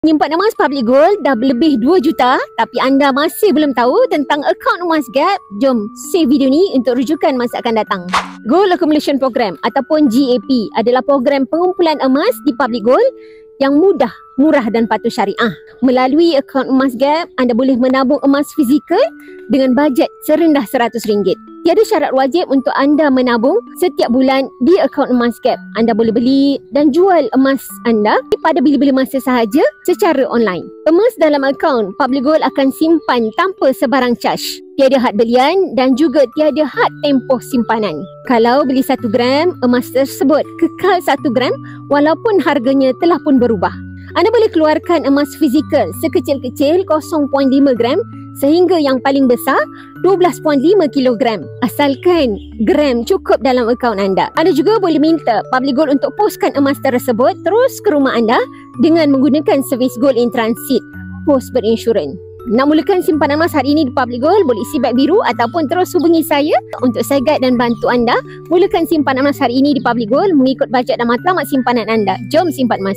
Menyimpan emas Public Gold dah lebih 2 juta tapi anda masih belum tahu tentang akaun emas Gap? Jom save video ni untuk rujukan masa akan datang. Gold Accumulation Program ataupun GAP adalah program pengumpulan emas di Public Gold yang mudah, murah dan patuh syariah. Melalui akaun emas Gap, anda boleh menabung emas fizikal dengan bajet serendah RM100. Tiada syarat wajib untuk anda menabung setiap bulan di akaun emas Gap. Anda boleh beli dan jual emas anda pada bila-bila masa sahaja secara online. Emas dalam akaun Public Gold akan simpan tanpa sebarang charge. Tiada had belian dan juga tiada had tempoh simpanan. Kalau beli 1 gram, emas tersebut kekal 1 gram walaupun harganya telah pun berubah. Anda boleh keluarkan emas fizikal sekecil-kecil 0.5 gram sehingga yang paling besar 12.5 kilogram. Asalkan gram cukup dalam akaun anda. Anda juga boleh minta Public Gold untuk postkan emas tersebut terus ke rumah anda dengan menggunakan servis Gold in Transit pos berinsurans. Nak mulakan simpanan emas hari ini di Public Gold, boleh isi beg biru ataupun terus hubungi saya untuk saya guide dan bantu anda mulakan simpanan emas hari ini di Public Gold mengikut bajet dan matlamat simpanan anda. Jom simpan emas.